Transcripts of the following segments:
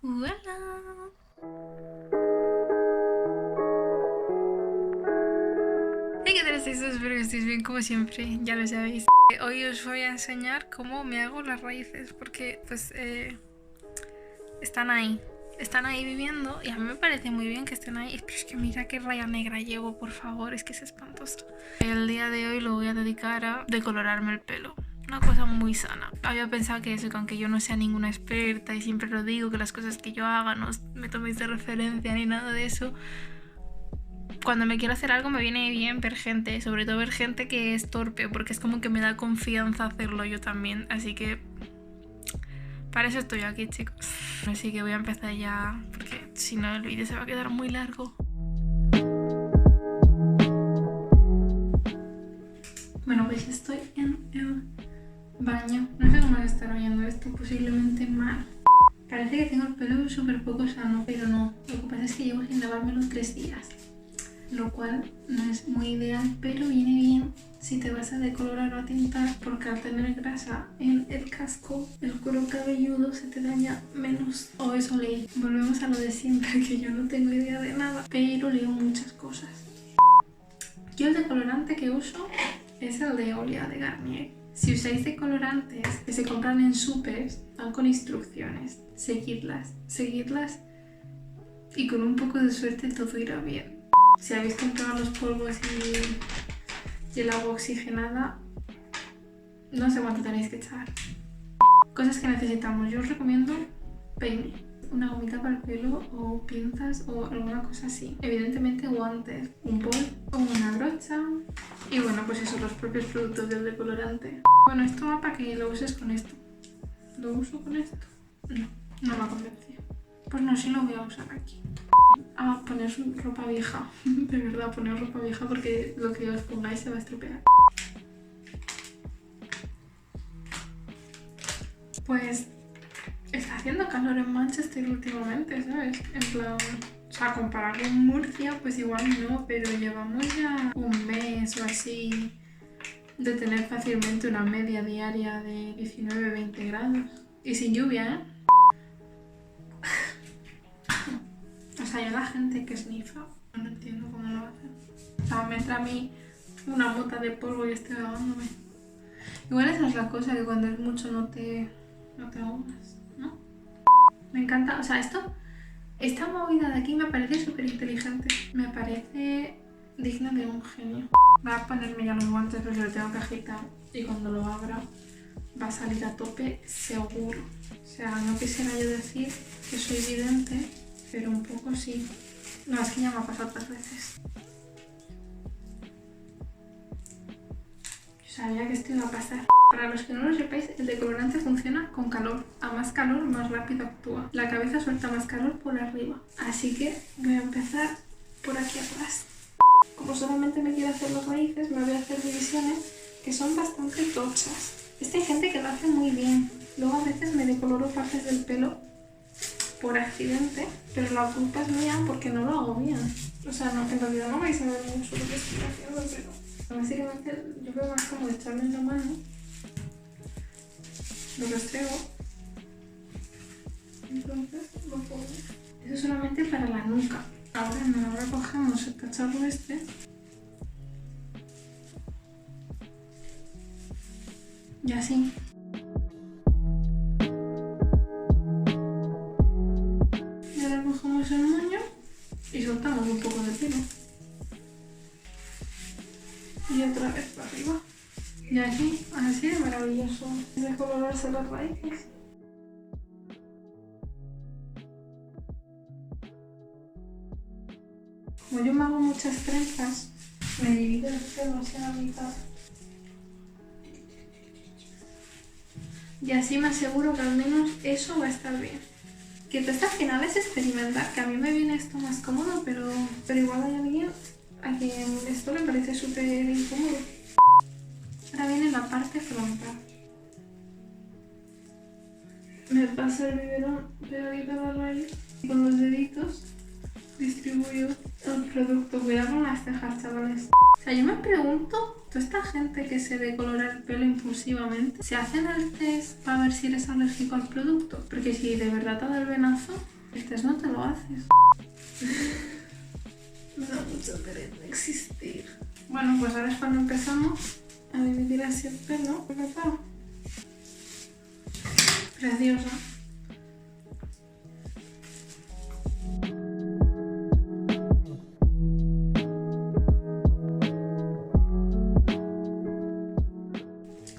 Hola. Hey, ¿qué tal estáis? Espero que estéis bien como siempre, ya lo sabéis. Hoy os voy a enseñar cómo me hago las raíces, porque pues están ahí. Están ahí viviendo y a mí me parece muy bien que estén ahí. Pero es que mira qué raya negra llevo, por favor, es que es espantoso. El día de hoy lo voy a dedicar a decolorarme el pelo. Una cosa muy sana. Había pensado que eso, que aunque yo no sea ninguna experta y siempre lo digo, que las cosas que yo haga no me toméis de referencia ni nada de eso, cuando me quiero hacer algo me viene bien ver gente, sobre todo ver gente que es torpe, porque es como que me da confianza hacerlo yo también. Así que para eso estoy aquí, chicos. Así que voy a empezar ya, porque si no el vídeo se va a quedar muy largo. Bueno, pues estoy en el baño. No sé cómo se estará oyendo esto, posiblemente mal. Parece que tengo el pelo súper poco sano, pero no. Lo que pasa es que llevo sin lavármelo 3 días. Lo cual no es muy ideal, pero viene bien si te vas a decolorar o a tintar, porque al tener grasa en el casco, el cuero cabelludo se te daña menos. O eso leí. Volvemos a lo de siempre, que yo no tengo idea de nada, pero leo muchas cosas. Yo el decolorante que uso es el de Olia de Garnier. Si usáis decolorantes que se compran en supers, van con instrucciones. Seguidlas y con un poco de suerte todo irá bien. Si habéis comprado los polvos y el agua oxigenada, no sé cuánto tenéis que echar. Cosas que necesitamos. Yo os recomiendo peine, una gomita para el pelo o pinzas o alguna cosa así. Evidentemente guantes, un bol o una brocha. Y bueno, pues eso, los propios productos del decolorante. Bueno, esto va para que lo uses con esto. ¿Lo uso con esto? No me ha convencido. Pues no, sí lo voy a usar aquí. Poner ropa vieja. De verdad, poner ropa vieja porque lo que os pongáis se va a estropear. Pues está haciendo calor en Manchester últimamente, ¿sabes? En plan, o sea, comparado con Murcia, pues igual no, pero llevamos ya un mes o así de tener fácilmente una media diaria de 19-20 grados. Y sin lluvia, ¿eh? O sea, yo la gente que snifa, no entiendo cómo lo hacen. O sea, me entra a mí una mota de polvo y estoy ahogándome. Igual esa es la cosa, que cuando es mucho no te ahogas, ¿no? Me encanta, o sea, esta movida de aquí me parece súper inteligente. Me parece digna de un genio. Voy a ponerme ya los guantes porque lo tengo que agitar y cuando lo abra va a salir a tope seguro. O sea, no quisiera yo decir que soy vidente, pero un poco sí. No, es que ya me ha pasado otras veces. Yo sabía que esto iba a pasar. Para los que no lo sepáis, el decolorante funciona con calor. A más calor, más rápido actúa. La cabeza suelta más calor por arriba. Así que voy a empezar por aquí atrás. Como solamente me quiero hacer las raíces, me voy a hacer divisiones que son bastante tochas. Hay gente que lo hace muy bien. Luego a veces me decoloro partes del pelo por accidente, pero la culpa es mía porque no lo hago bien. O sea, no, en realidad no vais a ver mucho lo que estoy haciendo, pero básicamente yo veo más como echarme en la mano, lo rastreo, entonces lo pongo. Eso es solamente para la nuca. Ahora cogemos el cacharro este. Y así. Y ahora cogemos el moño y soltamos un poco de pelo. Y otra vez para arriba. Y así de maravilloso. Es decolorarse las raíces. Como yo me hago muchas trenzas, me divido el pelo hacia la mitad. Y así me aseguro que al menos eso va a estar bien. Que esto al final es experimentar, que a mí me viene esto más cómodo, pero igual hay alguien a quien esto le parece súper incómodo. Ahora viene la parte frontal. Me paso el biberón pegadito a la raíz y con los deditos distribuyo el producto. Cuidado con las cejas, chavales. O sea, yo me pregunto Toda esta gente que se decolora el pelo impulsivamente, ¿se hacen el test para ver si eres alérgico al producto? Porque si de verdad te da el venazo, el test no te lo haces. Me da mucha pereza existir. Bueno, pues ahora es cuando empezamos a dividir así el pelo. Preciosa.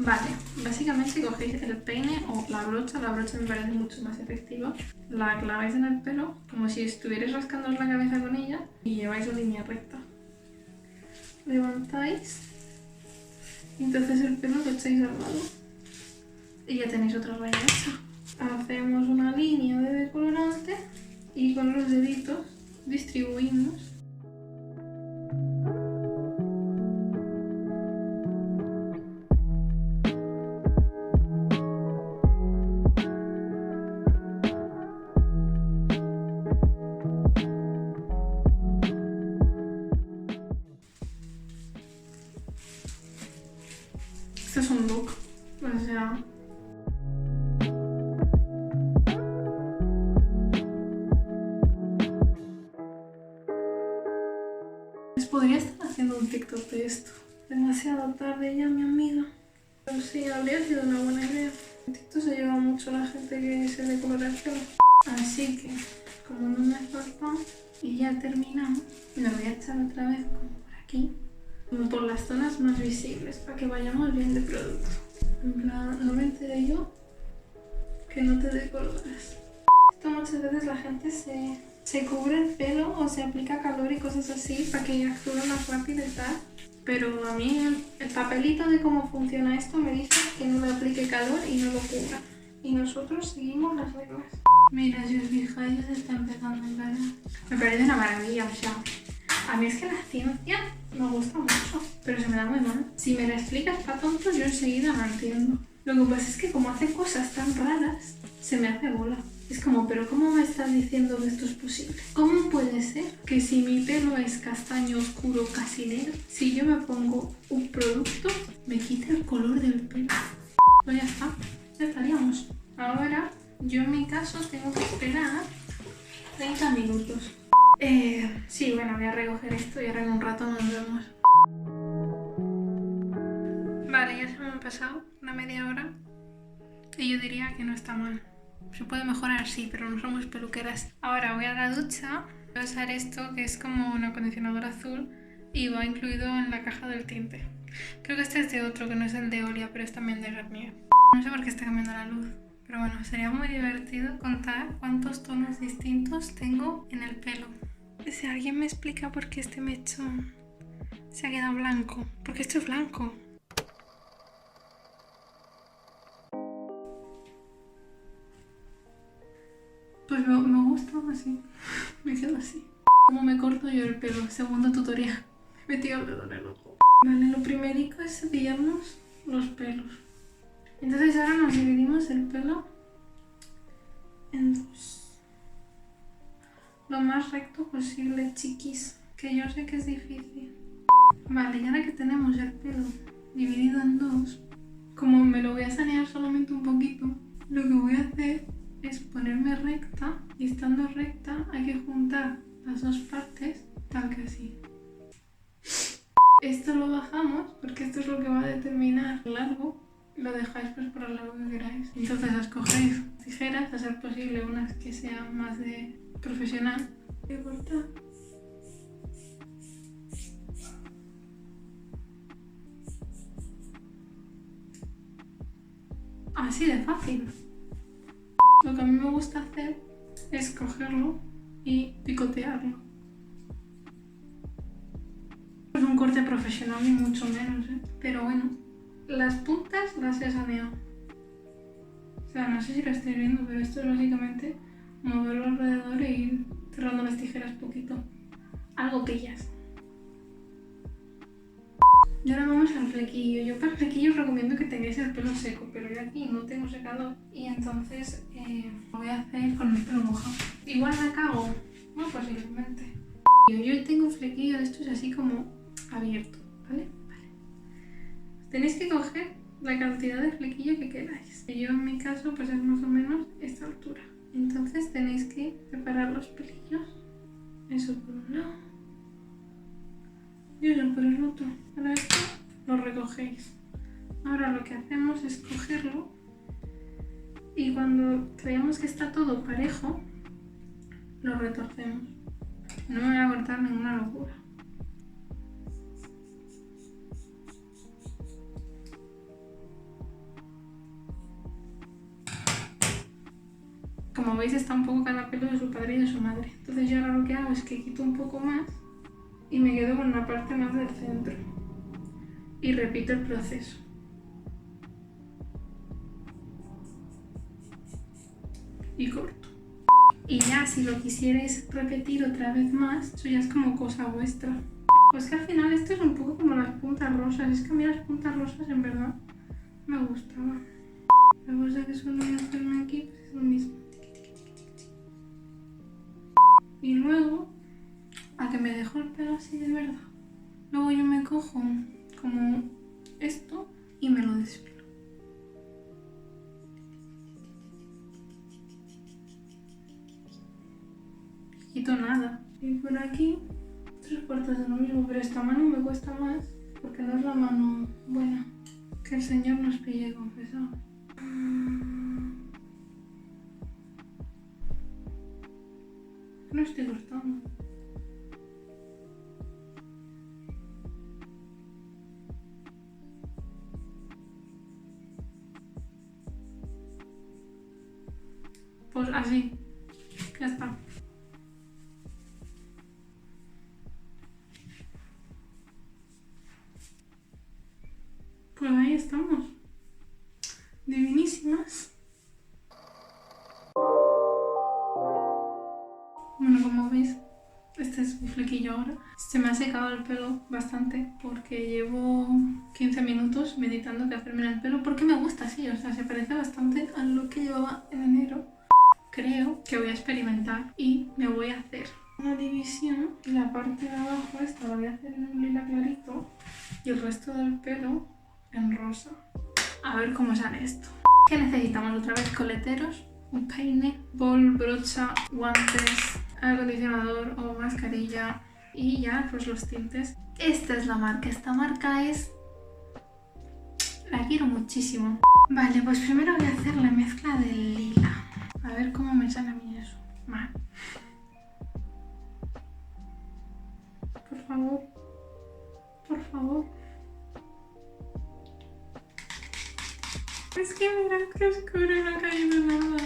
Vale, básicamente cogéis el peine o la brocha me parece mucho más efectiva, la claváis en el pelo como si estuvierais rascando la cabeza con ella y lleváis una línea recta. Levantáis y entonces el pelo lo echáis al lado y ya tenéis otra raya hecha. Hacemos una línea de decolorante y con los deditos distribuimos. Este es un look, o sea... Podría estar haciendo un TikTok de esto. Demasiado tarde ya, mi amiga. Pero sí, habría sido una buena idea. En TikTok se lleva mucho la gente que se decolora el pelo. Así que, como no me falta y ya he terminado, me voy a echar otra vez como por aquí. Como por las zonas más visibles, para que vayamos bien de producto. En plan, no me enteré yo que no te decoloras. Esto muchas veces la gente se cubre el pelo o se aplica calor y cosas así para que actúe más rápido y tal. Pero a mí el papelito de cómo funciona esto me dice que no me aplique calor y no lo cubra. Y nosotros seguimos las reglas. Mira, si os fijáis ya se está empezando a encarar. Me parece una maravilla, o sea... A mí es que la ciencia me gusta mucho, pero se me da muy mal. Si me la explicas para tontos, yo enseguida la entiendo. Lo que pasa es que como hace cosas tan raras, se me hace bola. Es como, pero ¿cómo me estás diciendo que esto es posible? ¿Cómo puede ser que si mi pelo es castaño oscuro, casi negro, si yo me pongo un producto, me quita el color del pelo? Pues ya está, ya estaríamos. Ahora, yo en mi caso tengo que esperar 30 minutos. Sí, bueno, voy a recoger esto y ahora en un rato nos vemos. Vale, ya se me han pasado una media hora y yo diría que no está mal. Se puede mejorar, sí, pero no somos peluqueras. Ahora voy a la ducha, voy a usar esto que es como un acondicionador azul y va incluido en la caja del tinte. Creo que este es de otro, que no es el de Olia, pero es también de Garnier. No sé por qué está cambiando la luz, pero bueno, sería muy divertido contar cuántos tonos distintos tengo en el pelo. Si alguien me explica por qué este mechón se ha quedado blanco, porque esto es blanco. Pues me gusta así, me quedo así. ¿Cómo me corto yo el pelo? Segundo tutorial. Me he metido el dedo en el ojo. Vale, lo primerico es cepillarnos los pelos. Entonces ahora nos dividimos el pelo en dos. Lo más recto posible, chiquis, que yo sé que es difícil. Vale, y ahora que tenemos el pelo dividido en dos, como me lo voy a sanear solamente un poquito, lo que voy a hacer es ponerme recta y estando recta hay que juntar las dos partes tal que así. Esto lo bajamos porque esto es lo que va a determinar el largo. Lo dejáis pues por el largo que queráis. Entonces escogéis tijeras, a ser posible unas que sean más de profesional. Voy a cortar. Así de fácil. Lo que a mí me gusta hacer es cogerlo y picotearlo. No es un corte profesional ni mucho menos, pero bueno, las puntas las he saneado. O sea, no sé si lo estáis viendo, pero esto es básicamente moverlo alrededor e ir cerrando las tijeras poquito. Algo pillas. Y ahora vamos al flequillo. Yo para el flequillo os recomiendo que tengáis el pelo seco, pero yo aquí no tengo secador y entonces lo voy a hacer con el pelo mojado. Igual me cago, no, posiblemente. Yo tengo un flequillo de estos así como abierto, ¿vale? Vale. Tenéis que coger la cantidad de flequillo que queráis. Yo en mi caso pues es más o menos esta altura. Entonces tenéis que separar los pelillos. Eso por un lado. Y eso por el otro. Ahora esto lo recogéis. Ahora lo que hacemos es cogerlo y cuando creamos que está todo parejo, lo retorcemos. No me voy a cortar ninguna locura. Como veis está un poco cada pelo de su padre y de su madre. Entonces yo ahora lo que hago es que quito un poco más y me quedo con la parte más del centro. Y repito el proceso. Y corto. Y ya si lo quisierais repetir otra vez más, eso ya es como cosa vuestra. Pues que al final esto es un poco como las puntas rosas. Es que a mí las puntas rosas en verdad me gustaban. La cosa que suelo hacerme aquí pues es lo mismo. Y luego, a que me dejo el pelo así de verdad. Luego yo me cojo como esto y me lo despelo. Quito nada. Y por aquí, 3/4 de lo mismo, pero esta mano me cuesta más porque no es la mano buena. Que el Señor nos pille confesado. No estoy cortando. Pues así. Ya está. Pues ahí estamos. Divinísimas. Bueno, como veis, este es mi flequillo ahora. Se me ha secado el pelo bastante porque llevo 15 minutos meditando qué hacerme en el pelo porque me gusta así, o sea, se parece bastante a lo que llevaba en enero. Creo que voy a experimentar y me voy a hacer una división y la parte de abajo esta la voy a hacer en un lila clarito y el resto del pelo en rosa. A ver cómo sale esto. ¿Qué necesitamos? Otra vez coleteros, un peine, bol, brocha, guantes, acondicionador o mascarilla y ya pues los tintes. Esta es la marca, esta marca es... la quiero muchísimo. Vale, pues primero voy a hacer la mezcla del lila. A ver cómo me sale a mí eso. Vale. Por favor. Por favor. Es que mira qué oscuro, no ha caído nada.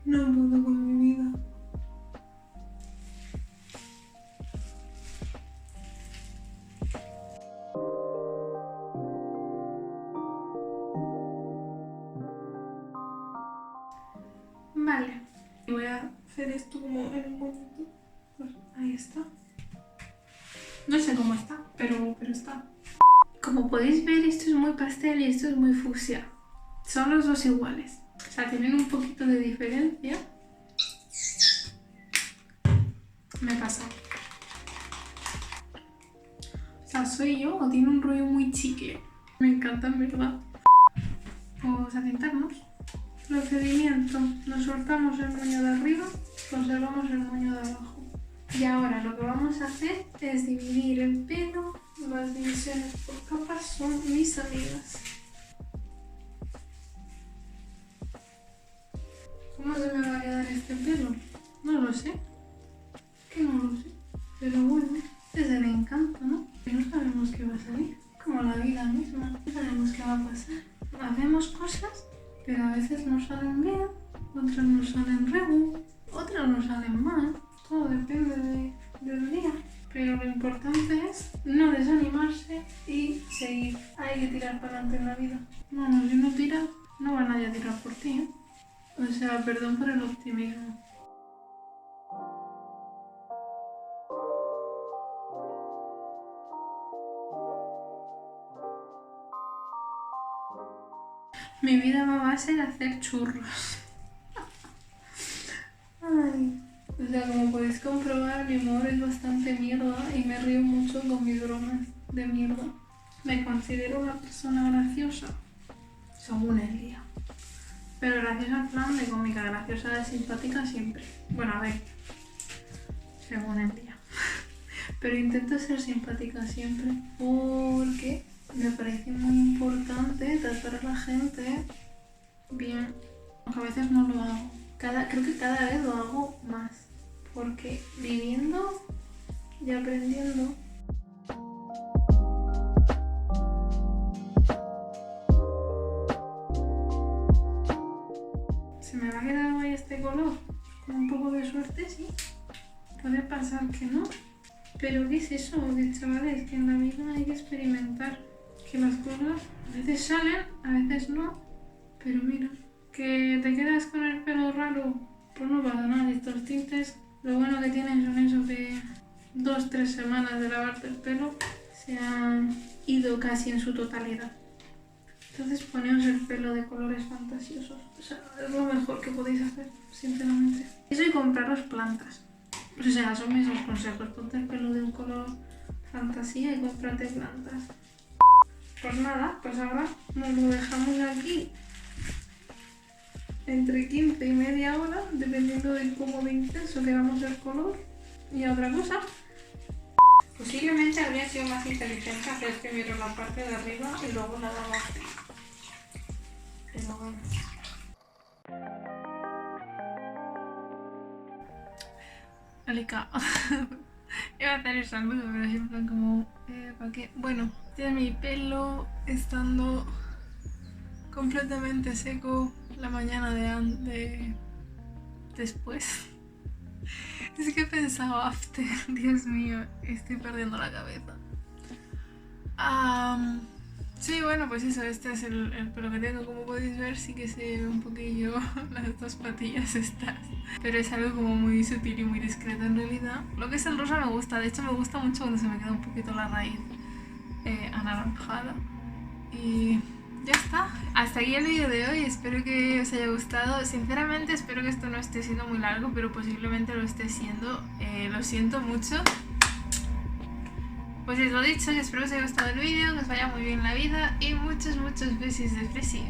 No puedo con mi vida. Vale. Voy a hacer esto como en un momento. Pues ahí está. No sé cómo está, pero está. Como podéis ver, esto es muy pastel y esto es muy fucsia. Son los dos iguales. O sea, tienen un poquito de diferencia. Me pasa. O sea, ¿soy yo o tiene un rollo muy chicle? Me encanta, en verdad. Vamos a tintarnos. Procedimiento. Nos soltamos el moño de arriba, conservamos el moño de abajo. Y ahora lo que vamos a hacer es dividir el pelo. Las divisiones por capas son mis amigas. ¿Cómo se me va a quedar este pelo? No lo sé. Que no lo sé. Pero bueno, es el encanto, ¿no? Que no sabemos qué va a salir. Como la vida misma. No sabemos qué va a pasar. Hacemos cosas, pero a veces nos salen bien, otras nos salen regu, otras nos salen mal. Todo depende del día. Pero lo importante es no desanimarse y seguir. Hay que tirar para adelante en la vida. No, si no tiras, no va nadie a tirar por ti, ¿eh? O sea, perdón por el optimismo. Mi vida va a ser hacer churros. O sea, como podéis comprobar, mi humor es bastante mierda y me río mucho con mis bromas de mierda. Me considero una persona graciosa, según el día. Pero graciosa en plan de cómica, graciosa de simpática siempre. Bueno, a ver, según el día. Pero intento ser simpática siempre porque me parece muy importante tratar a la gente bien. Aunque a veces no lo hago. Creo que cada vez lo hago más. Porque viviendo y aprendiendo. ¿Se me va a quedar hoy este color? Con un poco de suerte, sí. Puede pasar que no. Pero ¿qué es eso? Que chavales, que en la vida hay que experimentar. Que las cosas a veces salen, a veces no. Pero mira, que te quedas con el pelo raro, pues no pasa nada. Estos tintes, lo bueno que tienen son eso que 2-3 semanas de lavarte el pelo se han ido casi en su totalidad. Entonces poneos el pelo de colores fantasiosos. O sea, es lo mejor que podéis hacer, sinceramente. Eso y compraros plantas. O sea, son mis dos consejos. Ponte el pelo de un color fantasía y cómprate plantas. Pues nada, pues ahora nos lo dejamos aquí entre 15 y media hora, dependiendo de cómo de intenso queramos el color. Y otra cosa, posiblemente habría sido más inteligente hacer primero la parte de arriba y luego la de abajo. Pero bueno. Alica. Iba a hacer el saludo, pero siempre como... ¿para qué? Bueno, tiene mi pelo estando completamente seco la mañana de después. Es que he pensado after. Dios mío, estoy perdiendo la cabeza. Sí, bueno, pues eso, este es el pelo que tengo. Como podéis ver, sí que se ve un poquillo las dos patillas estas. Pero es algo como muy sutil y muy discreto en realidad. Lo que es el rosa me gusta. De hecho, me gusta mucho cuando se me queda un poquito la raíz anaranjada. Y ya está. Hasta aquí el vídeo de hoy. Espero que os haya gustado. Sinceramente, espero que esto no esté siendo muy largo, pero posiblemente lo esté siendo. Lo siento mucho. Pues os lo dicho, espero que os haya gustado el vídeo, que os vaya muy bien la vida y muchos besos de Fresi.